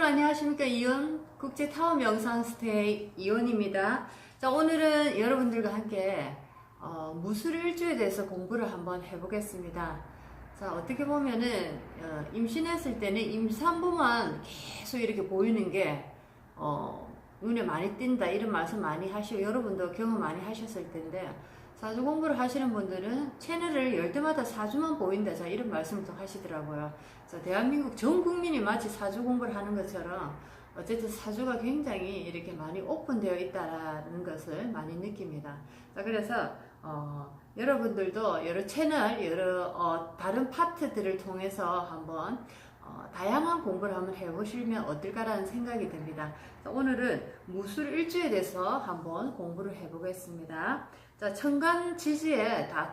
안녕하십니까. 이온 국제타워 명상스테이 이온입니다. 자, 오늘은 여러분들과 함께 무술일주에 대해서 공부를 한번 해보겠습니다. 자, 어떻게 보면은 임신했을 때는 임산부만 계속 이렇게 보이는 게 눈에 많이 띈다 이런 말씀 많이 하시고 여러분도 경험 많이 하셨을 텐데, 사주 공부를 하시는 분들은 채널을 열 때마다 사주만 보인다, 자 이런 말씀도 하시더라고요. 자, 대한민국 전 국민이 마치 사주 공부를 하는 것처럼 어쨌든 사주가 굉장히 이렇게 많이 오픈되어 있다는 것을 많이 느낍니다. 자, 그래서 여러분들도 여러 채널, 여러 다른 파트들을 통해서 한번 다양한 공부를 한번 해보시면 어떨까라는 생각이 듭니다. 자, 오늘은 무술일주에 대해서 한번 공부를 해보겠습니다. 자, 천간 지지에 다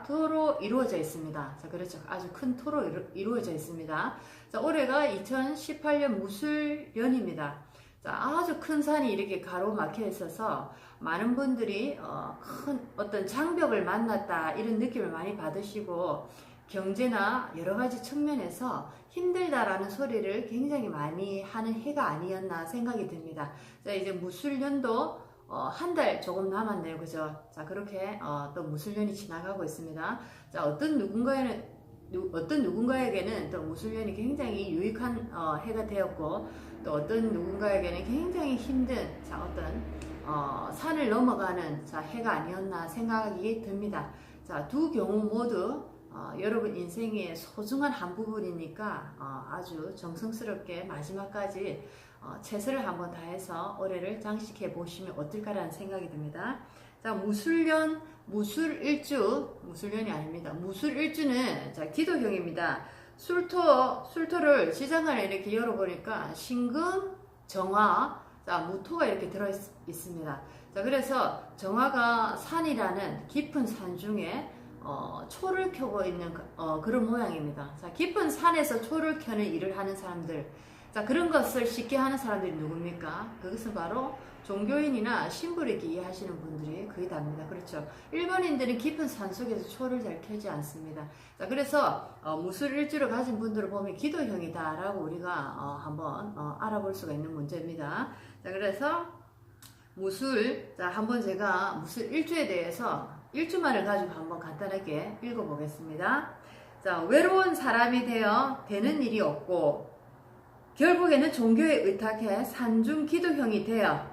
토로 이루어져 있습니다. 자, 그렇죠. 아주 큰 토로 이루어져 있습니다. 자, 올해가 2018년 무술년입니다. 자, 아주 큰 산이 이렇게 가로막혀 있어서 많은 분들이 큰 어떤 장벽을 만났다 이런 느낌을 많이 받으시고, 경제나 여러 가지 측면에서 힘들다라는 소리를 굉장히 많이 하는 해가 아니었나 생각이 듭니다. 자, 이제 무술년도 한 달 조금 남았네요. 그죠? 자, 그렇게 또 무술년이 지나가고 있습니다. 자, 어떤 누군가에게는 또 무술년이 굉장히 유익한 해가 되었고, 또 어떤 누군가에게는 굉장히 힘든 어떤 산을 넘어가는 해가 아니었나 생각이 듭니다. 자, 두 경우 모두 여러분 인생의 소중한 한 부분이니까 아주 정성스럽게 마지막까지 최선을 한번 다해서 올해를 장식해 보시면 어떨까라는 생각이 듭니다. 자, 무술년, 무술년이 아닙니다. 무술일주는 자, 기도형입니다. 술토를 시장을 이렇게 열어보니까 신금, 정화, 자, 무토가 이렇게 들어 있습니다. 자, 그래서 정화가 산이라는 깊은 산 중에 초를 켜고 있는 그런 모양입니다. 자, 깊은 산에서 초를 켜는 일을 하는 사람들, 자, 그런 것을 쉽게 하는 사람들이 누굽니까? 그것은 바로 종교인이나 신불에 기여하시는 분들이 거의 다입니다. 그렇죠? 일반인들은 깊은 산 속에서 초를 잘 켜지 않습니다. 자, 그래서 무술일주를 가진 분들을 보면 기도형이다라고 우리가 한번 알아볼 수가 있는 문제입니다. 자, 그래서 한번 제가 무술일주에 대해서 일주만을 가지고 한번 간단하게 읽어보겠습니다. 자, 외로운 사람이 되어 되는 일이 없고, 결국에는 종교에 의탁해 산중 기도형이 되어,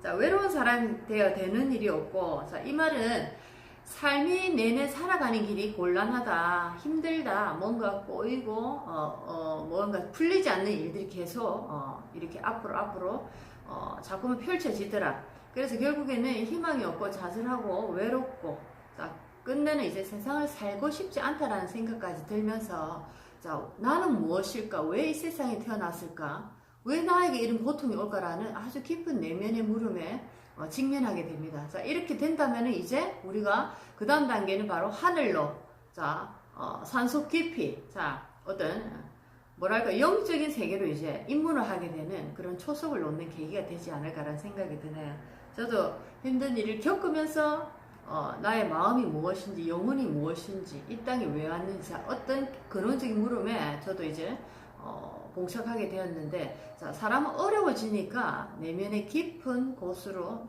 자, 외로운 사람이 되어 되는 일이 없고, 자, 이 말은 삶이 내내 살아가는 길이 곤란하다, 힘들다, 뭔가 꼬이고, 뭔가 풀리지 않는 일들이 계속, 이렇게 앞으로, 자꾸만 펼쳐지더라. 그래서 결국에는 희망이 없고 좌절하고 외롭고, 자, 끝내는 이제 세상을 살고 싶지 않다라는 생각까지 들면서, 자, 나는 무엇일까? 왜 이 세상에 태어났을까? 왜 나에게 이런 고통이 올까라는 아주 깊은 내면의 물음에 직면하게 됩니다. 자, 이렇게 된다면 이제 우리가 그 다음 단계는 바로 하늘로, 자, 산속 깊이, 자, 어떤 뭐랄까 영적인 세계로 이제 입문을 하게 되는 그런 초석을 놓는 계기가 되지 않을까라는 생각이 드네요. 저도 힘든 일을 겪으면서 나의 마음이 무엇인지, 영혼이 무엇인지, 이 땅에 왜 왔는지, 어떤 근원적인 물음에 저도 이제 봉착하게 되었는데, 자, 사람은 어려워지니까 내면의 깊은 곳으로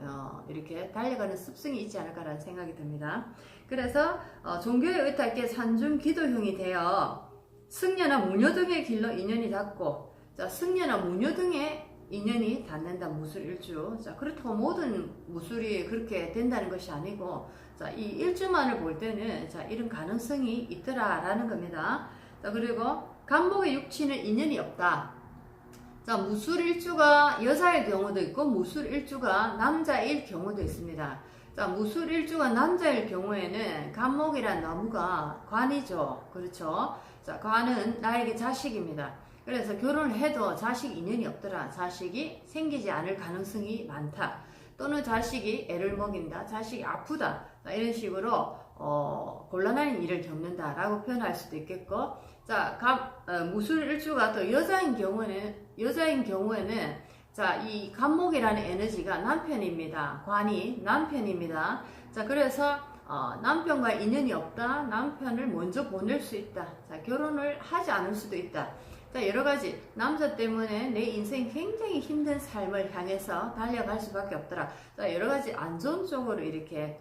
이렇게 달려가는 습성이 있지 않을까라는 생각이 듭니다. 그래서 종교에 의탁해 산중 기도형이 되어 승려나 무녀 등의 길로 인연이 닿고, 자, 승려나 무녀 등의 인연이 닿는다, 무술일주. 자, 그렇다고 모든 무술이 그렇게 된다는 것이 아니고, 자, 이 일주만을 볼 때는, 자, 이런 가능성이 있더라라는 겁니다. 자, 그리고 간목의 육치는 인연이 없다. 자, 무술일주가 여자일 경우도 있고, 무술일주가 남자일 경우도 있습니다. 자, 무술일주가 남자일 경우에는 간목이란 나무가 관이죠. 그렇죠? 자, 관은 나에게 자식입니다. 그래서 결혼을 해도 자식 인연이 없더라. 자식이 생기지 않을 가능성이 많다. 또는 자식이 애를 먹인다. 자식이 아프다. 이런 식으로 곤란한 일을 겪는다라고 표현할 수도 있겠고, 자, 무술일주가 또 여자인 경우에는 자, 이 간목이라는 에너지가 남편입니다. 관이 남편입니다. 자, 그래서 남편과 인연이 없다. 남편을 먼저 보낼 수 있다. 자, 결혼을 하지 않을 수도 있다. 자, 여러 가지 남자 때문에 내 인생 굉장히 힘든 삶을 향해서 달려갈 수밖에 없더라. 자, 여러 가지 안 좋은 쪽으로 이렇게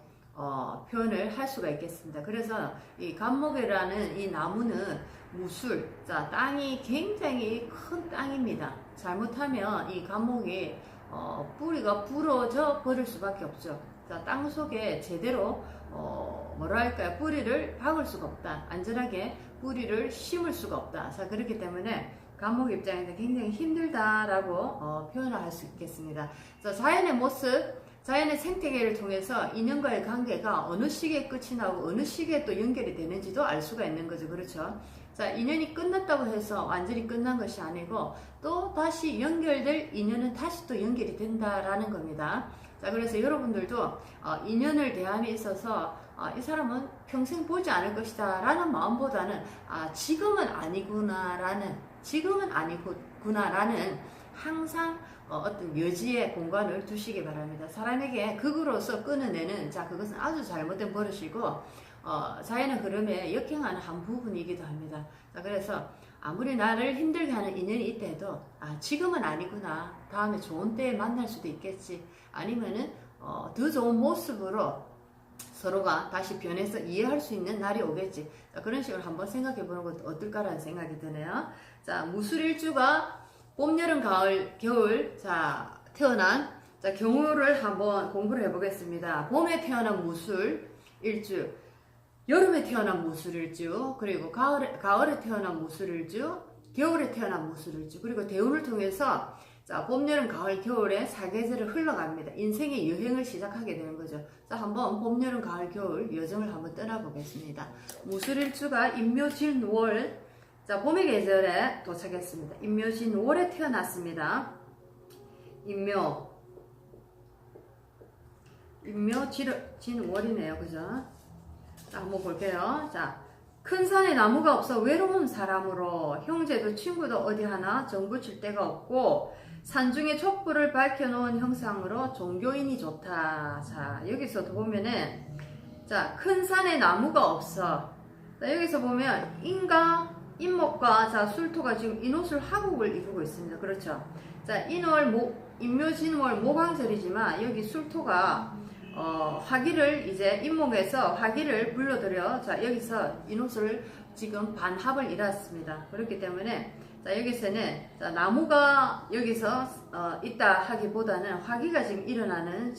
표현을 할 수가 있겠습니다. 그래서 이 간목이라는 이 나무는 무술, 자, 땅이 굉장히 큰 땅입니다. 잘못하면 이 간목이 뿌리가 부러져 버릴 수밖에 없죠. 자, 땅 속에 제대로 뭐랄까요, 뿌리를 박을 수가 없다. 안전하게 뿌리를 심을 수가 없다. 자, 그렇기 때문에 간목 입장에서 굉장히 힘들다라고 표현을 할 수 있겠습니다. 자, 자연의 모습, 자연의 생태계를 통해서 인연과의 관계가 어느 시기에 끝이 나고 어느 시기에 또 연결이 되는지도 알 수가 있는 거죠. 그렇죠? 자, 인연이 끝났다고 해서 완전히 끝난 것이 아니고 또 다시 연결될 인연은 다시 또 연결이 된다라는 겁니다. 자, 그래서 여러분들도 인연을 대함에 있어서 이 사람은 평생 보지 않을 것이다 라는 마음보다는 지금은 아니구나라는 항상 어떤 여지의 공간을 두시기 바랍니다. 사람에게 극으로서 끊어내는, 자, 그것은 아주 잘못된 버릇이고 자연의 흐름에 역행하는 한 부분이기도 합니다. 자, 그래서 아무리 나를 힘들게 하는 인연이 있다 도 지금은 아니구나, 다음에 좋은 때에 만날 수도 있겠지, 아니면은 더 좋은 모습으로 서로가 다시 변해서 이해할 수 있는 날이 오겠지. 자, 그런 식으로 한번 생각해 보는 것도 어떨까라는 생각이 드네요. 자, 무술일주가 봄, 여름, 가을, 겨울, 자, 태어난, 자, 경우를 한번 공부를 해보겠습니다. 봄에 태어난 무술일주, 여름에 태어난 무술일주, 그리고 가을에 태어난 무술일주, 겨울에 태어난 무술일주, 그리고 대운을 통해서 자, 봄, 여름, 가을, 겨울에 사계절을 흘러갑니다. 인생의 여행을 시작하게 되는 거죠. 자, 한번 봄, 여름, 가을, 겨울 여정을 한번 떠나보겠습니다. 무술일주가 임묘진월, 자, 봄의 계절에 도착했습니다. 임묘진월에 태어났습니다. 임묘진월이네요. 그죠? 자, 한번 볼게요. 자, 큰 산에 나무가 없어 외로운 사람으로 형제도 친구도 어디 하나 정붙일 데가 없고 산중에 촛불을 밝혀놓은 형상으로 종교인이 좋다. 자, 여기서 보면은, 자, 큰 산에 나무가 없어. 자, 여기서 보면 인목과 자, 술토가 지금 인옷을 하국을 이루고 있습니다. 그렇죠? 자, 임묘진월 모광절이지만 여기 술토가 화기를 이제 인목에서 화기를 불러들여, 자, 여기서 인옷을 지금 반합을 이뤘습니다. 그렇기 때문에 자, 여기서는 자, 나무가 여기서 있다 하기보다는 화기가 지금 일어나는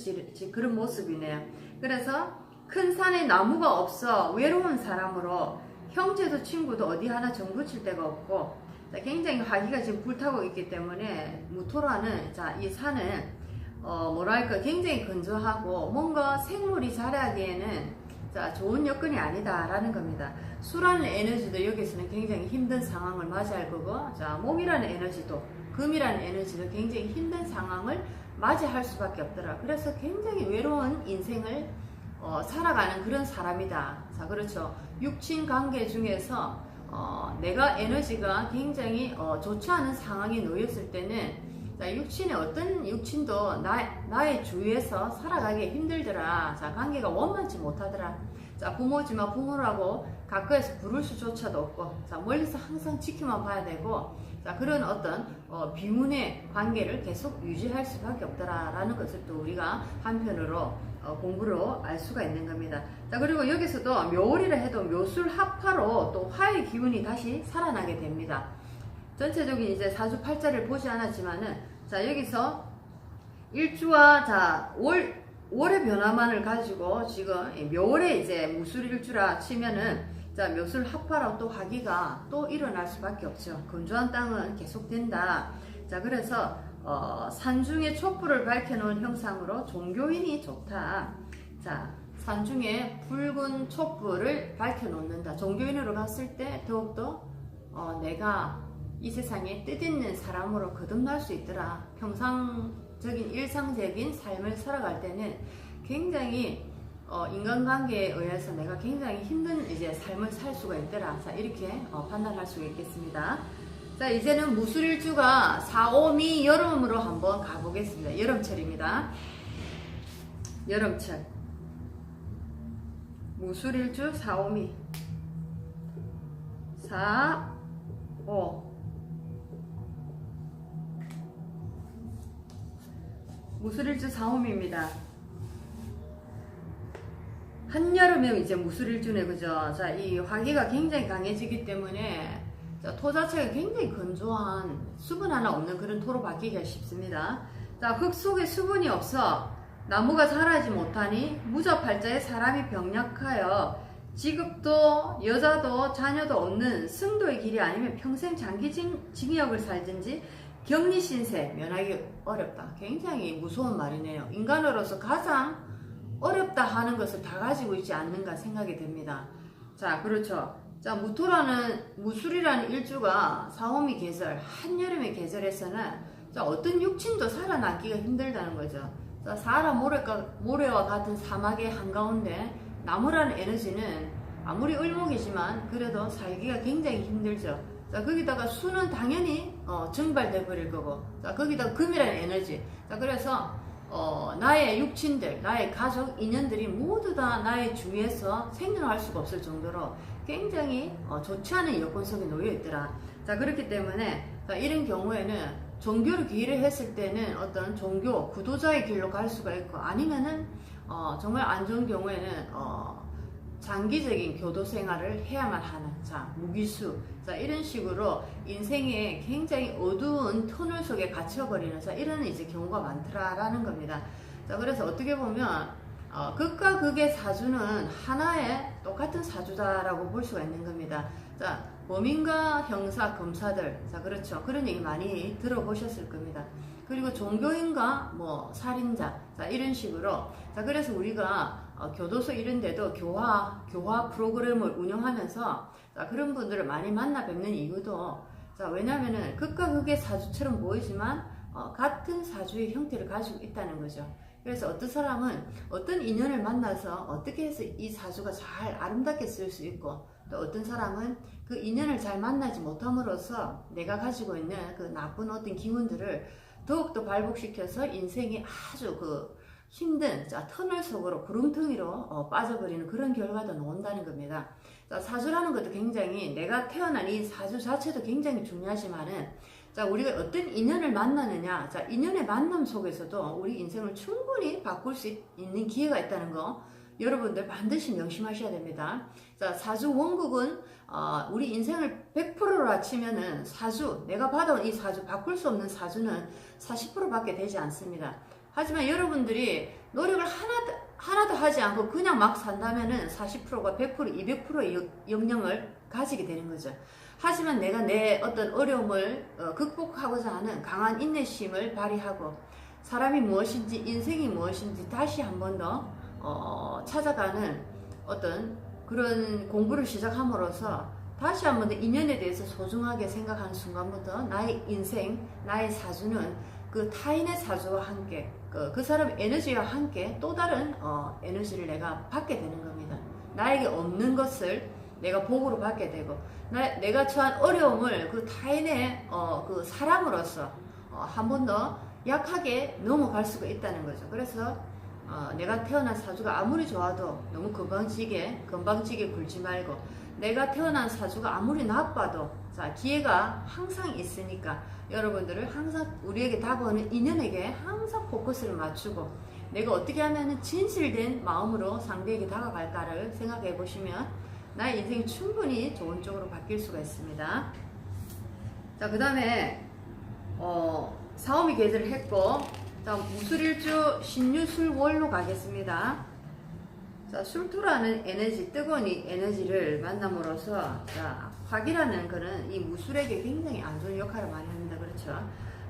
그런 모습이네요. 그래서 큰 산에 나무가 없어 외로운 사람으로 형제도 친구도 어디 하나 정붙일 데가 없고, 자, 굉장히 화기가 지금 불타고 있기 때문에 무토라는, 자, 이 산은 뭐랄까 굉장히 건조하고 뭔가 생물이 자라기에는, 자, 좋은 여건이 아니다라는 겁니다. 수라는 에너지도 여기서는 굉장히 힘든 상황을 맞이할 거고, 자, 목이라는 에너지도, 금이라는 에너지도 굉장히 힘든 상황을 맞이할 수밖에 없더라. 그래서 굉장히 외로운 인생을 살아가는 그런 사람이다. 자, 그렇죠. 육친 관계 중에서 내가 에너지가 굉장히 좋지 않은 상황에 놓였을 때는, 자, 육친의 어떤 육친도 나의 주위에서 살아가기 힘들더라. 자, 관계가 원만치 못하더라. 자, 부모지만 부모라고 가까이서 부를 수조차도 없고, 자, 멀리서 항상 지켜만 봐야 되고, 자, 그런 어떤 비문의 관계를 계속 유지할 수밖에 없더라라는 것을 또 우리가 한편으로 공부로 알 수가 있는 겁니다. 자, 그리고 여기서도 묘월이라 해도 묘술 합화로 또 화의 기운이 다시 살아나게 됩니다. 전체적인 이제 사주팔자를 보지 않았지만은, 자, 여기서 일주와, 자, 월의 변화만을 가지고 지금 묘월에 이제 무술일주라 치면은, 자, 묘술 합화로 또 화기가 또 일어날 수밖에 없죠. 건조한 땅은 계속된다. 자, 그래서 산중에 촛불을 밝혀놓은 형상으로 종교인이 좋다. 자, 산중에 붉은 촛불을 밝혀놓는다. 종교인으로 갔을 때 더욱더 내가 이 세상에 뜻있는 사람으로 거듭날 수 있더라. 평상적인 일상적인 삶을 살아갈 때는 굉장히 인간관계에 의해서 내가 굉장히 힘든 이제 삶을 살 수가 있더라. 자, 이렇게 판단할 수가 있겠습니다. 자, 이제는 무술일주가 4, 5미 여름으로 한번 가보겠습니다. 여름철입니다. 여름철 무술일주 4, 5미 4, 5 무술일주 사홈입니다. 한여름에 이제 무술일주네, 그죠? 자, 이 화기가 굉장히 강해지기 때문에 자, 토 자체가 굉장히 건조한 수분 하나 없는 그런 토로 바뀌기가 쉽습니다. 자, 흙 속에 수분이 없어 나무가 자라지 못하니 무자팔자에 사람이 병약하여 직업도 여자도 자녀도 없는 승도의 길이 아니면 평생 장기 징역을 살든지 격리신세 면하기 어렵다. 굉장히 무서운 말이네요. 인간으로서 가장 어렵다 하는 것을 다 가지고 있지 않는가 생각이 됩니다. 자, 그렇죠. 자, 무술이라는 일주가 사오미 계절, 한여름의 계절에서는 자, 어떤 육친도 살아남기가 힘들다는 거죠. 자, 사하라 모래와 같은 사막의 한가운데 나무라는 에너지는 아무리 을목이지만 그래도 살기가 굉장히 힘들죠. 자, 거기다가 수는 당연히 증발돼 버릴 거고, 자, 거기다가 금이라는 에너지. 자, 그래서 나의 육친들, 나의 가족, 인연들이 모두 다 나의 주위에서 생존할 수가 없을 정도로 굉장히 좋지 않은 여건 속에 놓여 있더라. 자, 그렇기 때문에 자, 이런 경우에는 종교를 기회를 했을 때는 어떤 종교 구도자의 길로 갈 수가 있고, 아니면은 정말 안 좋은 경우에는 장기적인 교도 생활을 해야만 하는, 자, 무기수, 자, 이런 식으로 인생의 굉장히 어두운 터널 속에 갇혀버리는, 자, 이런 이제 경우가 많더라라는 겁니다. 자, 그래서 어떻게 보면 극과 극의 사주는 하나의 똑같은 사주다라고 볼 수가 있는 겁니다. 자, 범인과 형사, 검사들, 자, 그렇죠. 그런 얘기 많이 들어보셨을 겁니다. 그리고 종교인과 뭐 살인자, 자, 이런 식으로. 자, 그래서 우리가 교도소 이런 데도 교화 프로그램을 운영하면서 자, 그런 분들을 많이 만나 뵙는 이유도, 자, 왜냐면은 극과 극의 사주처럼 보이지만 같은 사주의 형태를 가지고 있다는 거죠. 그래서 어떤 사람은 어떤 인연을 만나서 어떻게 해서 이 사주가 잘 아름답게 쓸 수 있고, 또 어떤 사람은 그 인연을 잘 만나지 못함으로써 내가 가지고 있는 그 나쁜 어떤 기운들을 더욱더 발복시켜서 인생이 아주 그 힘든, 자, 터널 속으로 구름텅이로 빠져버리는 그런 결과도 나온다는 겁니다. 자, 사주라는 것도 굉장히, 내가 태어난 이 사주 자체도 굉장히 중요하지만은, 자, 우리가 어떤 인연을 만나느냐, 자, 인연의 만남 속에서도 우리 인생을 충분히 바꿀 수 있는 기회가 있다는 거 여러분들 반드시 명심하셔야 됩니다. 자, 사주 원국은 우리 인생을 100%로 합치면은 사주, 내가 받아온 이 사주, 바꿀 수 없는 사주는 40%밖에 되지 않습니다. 하지만 여러분들이 노력을 하나도 하지 않고 그냥 막 산다면은 40%가 100%, 200%의 역량을 가지게 되는 거죠. 하지만 내가 내 어떤 어려움을 극복하고자 하는 강한 인내심을 발휘하고, 사람이 무엇인지, 인생이 무엇인지 다시 한 번 더 찾아가는 어떤 그런 공부를 시작함으로써 다시 한 번 더 인연에 대해서 소중하게 생각하는 순간부터 나의 인생, 나의 사주는 그 타인의 사주와 함께, 그 사람 에너지와 함께 또 다른 에너지를 내가 받게 되는 겁니다. 나에게 없는 것을 내가 복으로 받게 되고, 내가 처한 어려움을 그 타인의 그 사람으로서 한 번 더 약하게 넘어갈 수가 있다는 거죠. 그래서 내가 태어난 사주가 아무리 좋아도 너무 건방지게 굴지 말고, 내가 태어난 사주가 아무리 나빠도 자, 기회가 항상 있으니까 여러분들을 항상 우리에게 다가오는 인연에게 항상 포커스를 맞추고, 내가 어떻게 하면 진실된 마음으로 상대에게 다가갈까를 생각해 보시면 나의 인생이 충분히 좋은 쪽으로 바뀔 수가 있습니다. 자, 그 다음에 사오미 계절을 했고, 자, 무술일주 신유술월로 가겠습니다. 자, 술토라는 에너지, 뜨거운 이 에너지를 만남으로써, 자, 화기라는 거는 이 무술에게 굉장히 안 좋은 역할을 많이 합니다. 그렇죠?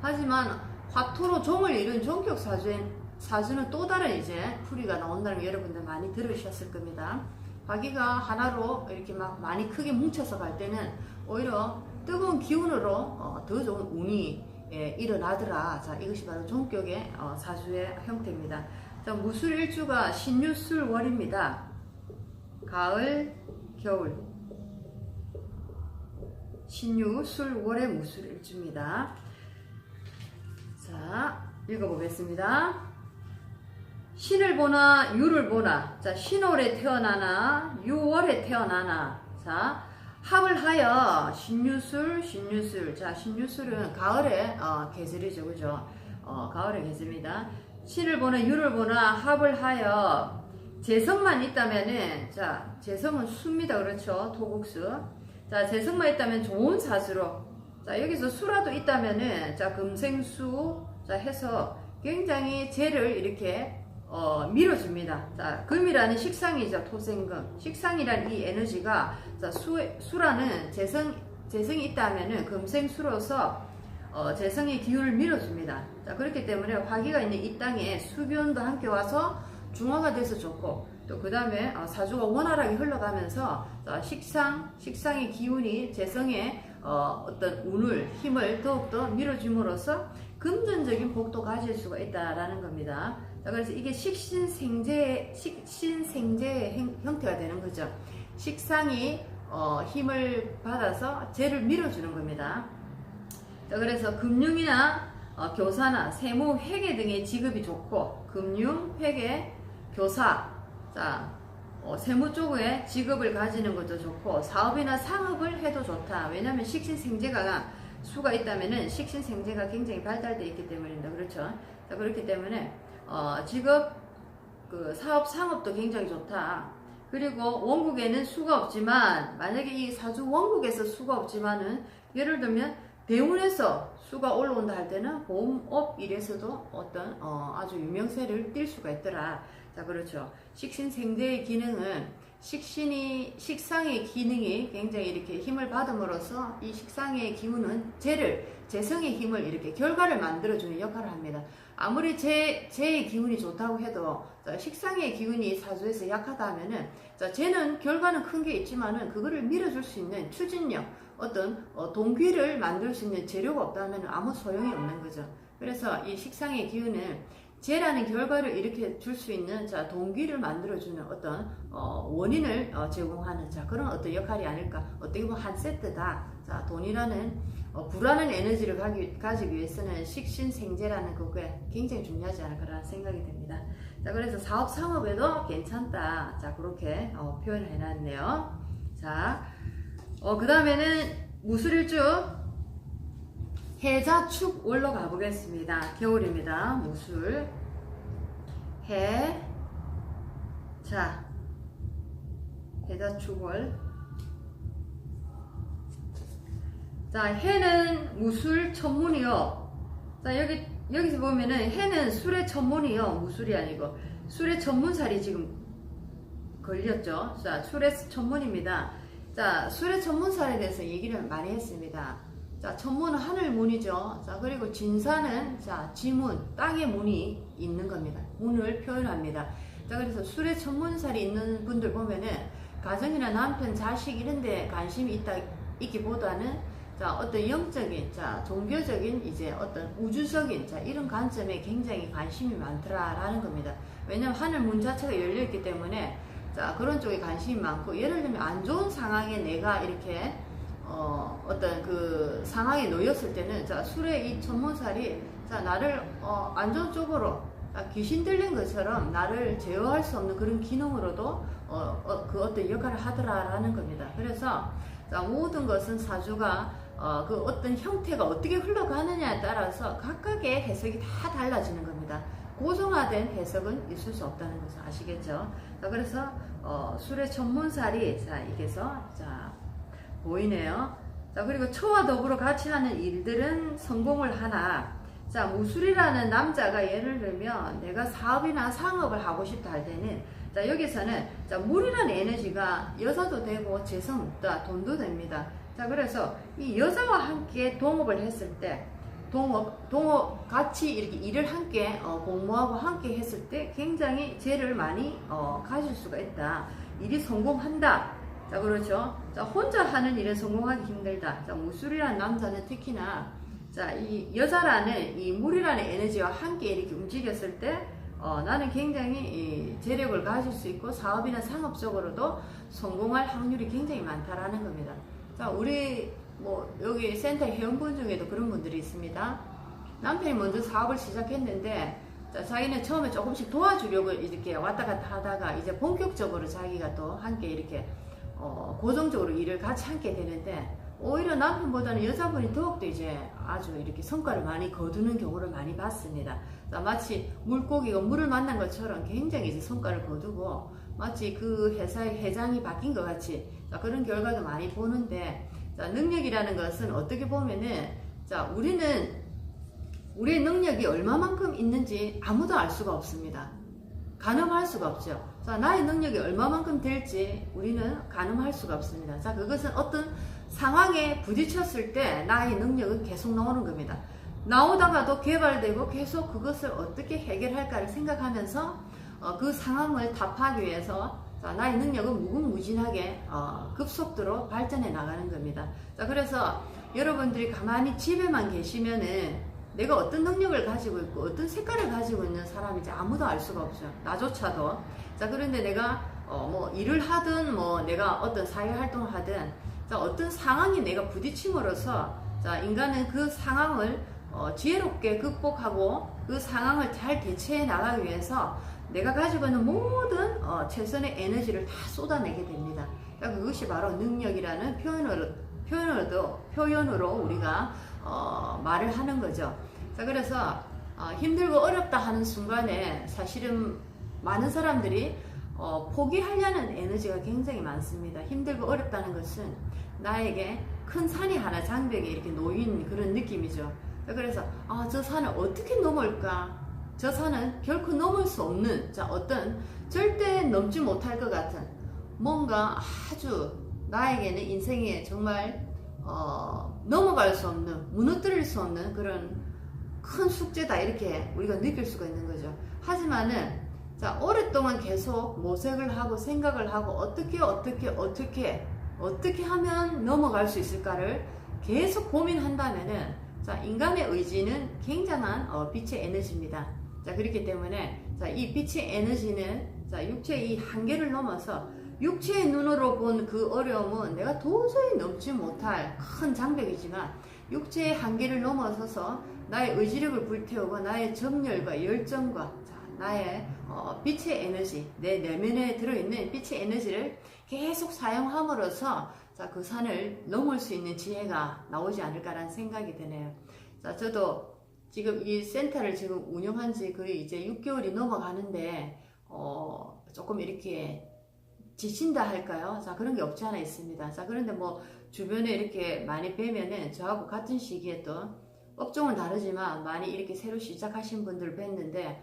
하지만 화토로 종을 이룬 종격 사주는 또 다른 이제 풀이가 나온다는 거 여러분들 많이 들으셨을 겁니다. 화기가 하나로 이렇게 막 많이 크게 뭉쳐서 갈 때는 오히려 뜨거운 기운으로 더 좋은 운이 일어나더라. 자, 이것이 바로 종격의 사주의 형태입니다. 자, 무술일주가 신유술월입니다. 가을, 겨울. 신유술월의 무술일주입니다. 자, 읽어보겠습니다. 신을 보나 유를 보나, 자, 신월에 태어나나 유월에 태어나나, 자, 합을 하여 신유술. 자, 신유술은 가을의 계절이죠, 그죠? 가을의 계절입니다. 신을 보나 유를 보나 합을 하여 재성만 있다면은, 자, 재성은 수입니다. 그렇죠? 토국수. 자, 재성만 있다면 좋은 사주로. 자, 여기서 수라도 있다면은, 자, 금생수, 자, 해서 굉장히 재를 이렇게, 밀어줍니다. 자, 금이라는 식상이죠. 토생금. 식상이란 이 에너지가, 자, 수라는 재성이 있다면은 금생수로서, 재성의 기운을 밀어줍니다. 자, 그렇기 때문에 화기가 있는 이 땅에 수변도 함께 와서 중화가 돼서 좋고, 또 그 다음에 사주가 원활하게 흘러가면서 식상의 기운이 재성의 어떤 운을, 힘을 더욱더 밀어줌으로써 금전적인 복도 가질 수가 있다라는 겁니다. 자, 그래서 이게 식신생재의 형태가 되는 거죠. 식상이 힘을 받아서 재를 밀어주는 겁니다. 자, 그래서 금융이나 교사나 세무, 회계 등의 직업이 좋고, 금융, 회계, 교사, 자, 세무 쪽에 직업을 가지는 것도 좋고, 사업이나 상업을 해도 좋다. 왜냐하면 식신생재가 수가 있다면은 식신생재가 굉장히 발달되어 있기 때문입니다. 그렇죠? 자, 그렇기 때문에 직업, 그 사업, 상업도 굉장히 좋다. 그리고 원국에는 수가 없지만, 만약에 이 사주 원국에서 수가 없지만은, 예를 들면 대운에서 수가 올라온다 할 때는 보험업 일에서도 어떤 아주 유명세를 띌 수가 있더라. 자, 그렇죠. 식신생재의 기능은 식상의 기능이 굉장히 이렇게 힘을 받음으로써 이 식상의 기운은 재성의 힘을 이렇게 결과를 만들어주는 역할을 합니다. 아무리 재의 기운이 좋다고 해도 식상의 기운이 사주에서 약하다 하면은, 자, 재는 결과는 큰 게 있지만은 그거를 밀어줄 수 있는 추진력, 어떤 동기를 만들 수 있는 재료가 없다면 아무 소용이 없는 거죠. 그래서 이 식상의 기운은 재라는 결과를 이렇게 줄 수 있는, 자, 동기를 만들어주는 어떤 원인을 제공하는, 자, 그런 어떤 역할이 아닐까. 어떻게 보면 한 세트다. 자, 돈이라는 불안한 에너지를 가지기 위해서는 식신생재라는 그게 굉장히 중요하지 않을까라는 생각이 듭니다. 자, 그래서 사업 상업에도 괜찮다. 자, 그렇게 표현을 해놨네요. 자, 그 다음에는 무술일주 해자축 월로 가보겠습니다. 겨울입니다. 무술, 해, 자, 해자축 월. 자, 해는 무술 천문이요. 자, 여기서 보면은 해는 술의 천문이요. 무술이 아니고 술의 천문살이 지금 걸렸죠. 자, 술의 천문입니다. 자, 술의 천문살에 대해서 얘기를 많이 했습니다. 자, 천문은 하늘문이죠. 자, 그리고 진사는, 자, 지문, 땅의 문이 있는 겁니다. 문을 표현합니다. 자, 그래서 술의 천문살이 있는 분들 보면은 가정이나 남편, 자식 이런 데 관심이 있기보다는, 자, 어떤 영적인, 자, 종교적인, 이제 어떤 우주적인, 자, 이런 관점에 굉장히 관심이 많더라라는 겁니다. 왜냐면 하늘문 자체가 열려있기 때문에, 자, 그런 쪽에 관심이 많고, 예를 들면 안 좋은 상황에 내가 이렇게 어떤 그 상황에 놓였을 때는, 자, 술의 이 천문살이, 자, 나를 안 좋은 쪽으로, 귀신 들린 것처럼 나를 제어할 수 없는 그런 기능으로도 그 어떤 역할을 하더라라는 겁니다. 그래서, 자, 모든 것은 사주가 그 어떤 형태가 어떻게 흘러가느냐에 따라서 각각의 해석이 다 달라지는 겁니다. 고정화된 해석은 있을 수 없다는 것을 아시겠죠? 자, 그래서 술의 천문살이, 자, 이게서, 자, 보이네요. 자, 그리고 초와 더불어 같이 하는 일들은 성공을 하나, 자, 무술이라는 남자가 예를 들면 내가 사업이나 상업을 하고 싶다 할 때는, 자, 여기서는, 자, 물이라는 에너지가 여자도 되고 재성, 돈도 됩니다. 자, 그래서 이 여자와 함께 동업을 했을 때, 동업 같이 이렇게 일을 함께 공모하고 함께 했을 때 굉장히 재를 많이 가질 수가 있다. 일이 성공한다. 자, 그렇죠. 자, 혼자 하는 일에 성공하기 힘들다. 자, 무술이라는 남자는 특히나, 자, 이 여자라는 이 물이라는 에너지와 함께 이렇게 움직였을 때 나는 굉장히 재력을 가질 수 있고 사업이나 상업적으로도 성공할 확률이 굉장히 많다라는 겁니다. 자, 우리 여기 센터 회원분 중에도 그런 분들이 있습니다. 남편이 먼저 사업을 시작했는데, 자, 자기는 처음에 조금씩 도와주려고 이렇게 왔다 갔다 하다가 이제 본격적으로 자기가 또 함께 이렇게 고정적으로 일을 같이 함께 되는데, 오히려 남편보다는 여자분이 더욱더 이제 아주 이렇게 성과를 많이 거두는 경우를 많이 봤습니다. 자, 마치 물고기가 물을 만난 것처럼 굉장히 이제 성과를 거두고 마치 그 회사의 회장이 바뀐 것 같이, 자, 그런 결과도 많이 보는데, 자, 능력이라는 것은 어떻게 보면은, 자, 우리의 능력이 얼마만큼 있는지 아무도 알 수가 없습니다. 가늠할 수가 없죠. 자, 나의 능력이 얼마만큼 될지 우리는 가늠할 수가 없습니다. 자, 그것은 어떤 상황에 부딪혔을 때 나의 능력은 계속 나오는 겁니다. 나오다가도 개발되고 계속 그것을 어떻게 해결할까를 생각하면서 그 상황을 타파하기 위해서, 자, 나의 능력은 무궁무진하게 급속도로 발전해 나가는 겁니다. 자, 그래서 여러분들이 가만히 집에만 계시면은 내가 어떤 능력을 가지고 있고 어떤 색깔을 가지고 있는 사람인지 아무도 알 수가 없죠. 나조차도. 자, 그런데 내가 뭐 일을 하든 뭐 내가 어떤 사회 활동을 하든, 자, 어떤 상황이 내가 부딪힘으로써, 자, 인간은 그 상황을 지혜롭게 극복하고 그 상황을 잘 대처해 나가기 위해서 내가 가지고 있는 모든 최선의 에너지를 다 쏟아내게 됩니다. 그러니까 그것이 바로 능력이라는 표현으로 우리가 말을 하는 거죠. 자, 그래서 힘들고 어렵다 하는 순간에 사실은 많은 사람들이 포기하려는 에너지가 굉장히 많습니다. 힘들고 어렵다는 것은 나에게 큰 산이 하나 장벽에 이렇게 놓인 그런 느낌이죠. 그래서 저 산을 어떻게 넘을까? 저 산은 결코 넘을 수 없는, 자, 어떤 절대 넘지 못할 것 같은 뭔가 아주 나에게는 인생에 정말 넘어갈 수 없는, 무너뜨릴 수 없는 그런 큰 숙제다, 이렇게 우리가 느낄 수가 있는 거죠. 하지만은, 자, 오랫동안 계속 모색을 하고 생각을 하고 어떻게 하면 넘어갈 수 있을까를 계속 고민한다면은, 자, 인간의 의지는 굉장한 빛의 에너지입니다. 자, 그렇기 때문에, 자, 이 빛의 에너지는, 자, 육체의 이 한계를 넘어서 육체의 눈으로 본 그 어려움은 내가 도저히 넘지 못할 큰 장벽이지만, 육체의 한계를 넘어서서 나의 의지력을 불태우고 나의 정열과 열정과, 자, 나의 빛의 에너지, 내 내면에 들어있는 빛의 에너지를 계속 사용함으로써, 자, 그 산을 넘을 수 있는 지혜가 나오지 않을까라는 생각이 드네요. 자, 저도 지금 이 센터를 지금 운영한 지 거의 이제 6개월이 넘어가는데, 조금 이렇게 지친다 할까요? 자, 그런 게 없지 않아 있습니다. 자, 그런데 뭐 주변에 이렇게 많이 뵈면은 저하고 같은 시기에 또 업종은 다르지만 많이 이렇게 새로 시작하신 분들을 뵀는데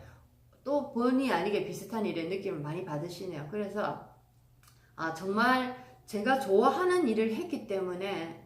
또 본의 아니게 비슷한 일의 느낌을 많이 받으시네요. 그래서 정말 제가 좋아하는 일을 했기 때문에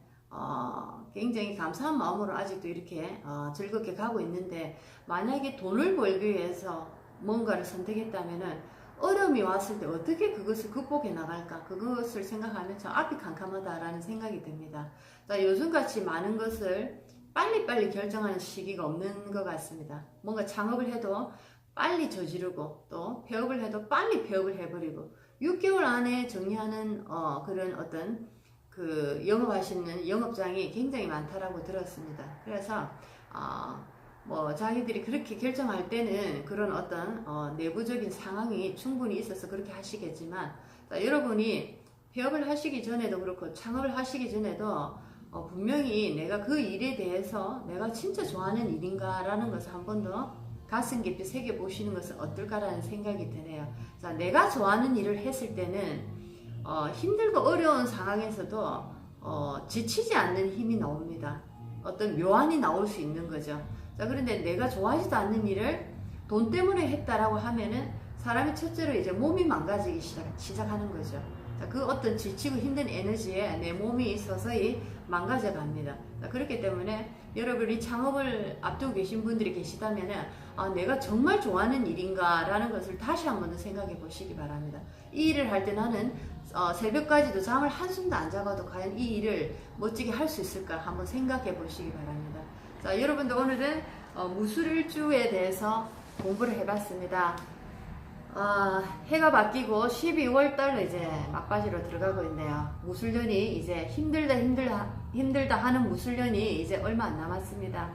굉장히 감사한 마음으로 아직도 이렇게 즐겁게 가고 있는데, 만약에 돈을 벌기 위해서 뭔가를 선택했다면은 어려움이 왔을 때 어떻게 그것을 극복해 나갈까, 그것을 생각하면 참 앞이 캄캄하다라는 생각이 듭니다. 자, 요즘같이 많은 것을 빨리빨리 결정하는 시기가 없는 것 같습니다. 뭔가 창업을 해도 빨리 저지르고 또 폐업을 해도 빨리 폐업을 해버리고 6개월 안에 정리하는 그런 어떤 그 영업하시는 영업장이 굉장히 많다라고 들었습니다. 그래서 뭐 자기들이 그렇게 결정할 때는 그런 어떤 내부적인 상황이 충분히 있어서 그렇게 하시겠지만, 자, 여러분이 폐업을 하시기 전에도 그렇고 창업을 하시기 전에도 분명히 내가 그 일에 대해서 내가 진짜 좋아하는 일인가 라는 것을 한 번 더 가슴 깊이 새겨보시는 것은 어떨까라는 생각이 드네요. 자, 내가 좋아하는 일을 했을 때는 힘들고 어려운 상황에서도 지치지 않는 힘이 나옵니다. 어떤 묘안이 나올 수 있는 거죠. 자, 그런데 내가 좋아하지도 않는 일을 돈 때문에 했다라고 하면은 사람이 첫째로 이제 몸이 망가지기 시작하는 거죠. 자, 그 어떤 지치고 힘든 에너지에 내 몸이 서서히 망가져 갑니다. 자, 그렇기 때문에 여러분이 창업을 앞두고 계신 분들이 계시다면은 내가 정말 좋아하는 일인가 라는 것을 다시 한 번 더 생각해 보시기 바랍니다. 이 일을 할 때 나는 새벽까지도 잠을 한숨도 안 자고도 과연 이 일을 멋지게 할 수 있을까 한번 생각해 보시기 바랍니다. 자, 여러분들 오늘은 무술일주에 대해서 공부를 해봤습니다. 해가 바뀌고 12월 달로 이제 막바지로 들어가고 있네요. 무술년이 이제 힘들다 하는 무술년이 이제 얼마 안 남았습니다.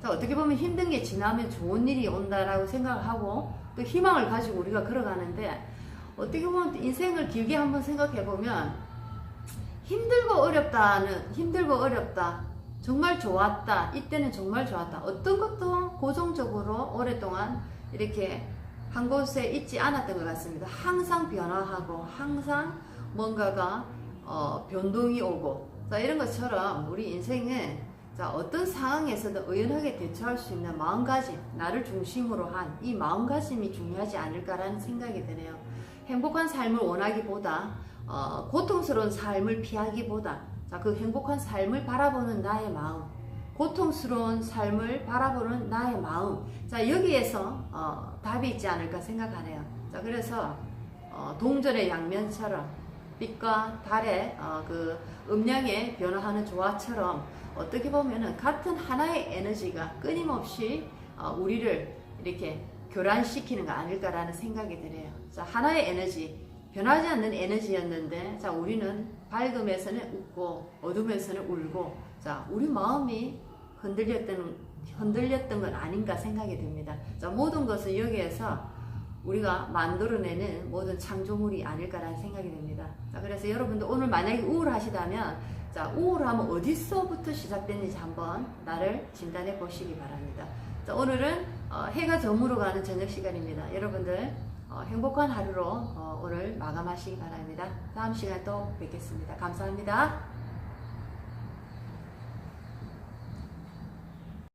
자, 어떻게 보면 힘든 게 지나면 좋은 일이 온다라고 생각을 하고 또 희망을 가지고 우리가 걸어가는데, 어떻게 보면 인생을 길게 한번 생각해 보면 힘들고 어렵다. 정말 좋았다. 이때는 정말 좋았다. 어떤 것도 고정적으로 오랫동안 이렇게 한 곳에 있지 않았던 것 같습니다. 항상 변화하고 항상 뭔가가 변동이 오고, 자, 이런 것처럼 우리 인생은 자, 어떤 상황에서도 의연하게 대처할 수 있는 마음가짐, 나를 중심으로 한 이 마음가짐이 중요하지 않을까라는 생각이 드네요. 행복한 삶을 원하기보다 고통스러운 삶을 피하기보다, 자, 그 행복한 삶을 바라보는 나의 마음, 고통스러운 삶을 바라보는 나의 마음, 자, 여기에서 답이 있지 않을까 생각하네요. 자, 그래서 동전의 양면처럼 빛과 달의 그 음량의 변화하는 조화처럼 어떻게 보면은 같은 하나의 에너지가 끊임없이 우리를 이렇게 교란시키는 거 아닐까라는 생각이 드네요. 자, 하나의 에너지, 변하지 않는 에너지였는데, 자, 우리는 밝음에서는 웃고 어둠에서는 울고, 자, 우리 마음이 흔들렸던 건 아닌가 생각이 듭니다. 자, 모든 것은 여기에서 우리가 만들어내는 모든 창조물이 아닐까라는 생각이 듭니다. 자, 그래서 여러분들 오늘 만약에 우울하시다면, 자, 우울함은 어디서부터 시작됐는지 한번 나를 진단해 보시기 바랍니다. 자, 오늘은 해가 저물어 가는 저녁 시간입니다. 여러분들 행복한 하루로 오늘 마감하시기 바랍니다. 다음 시간에 또 뵙겠습니다. 감사합니다.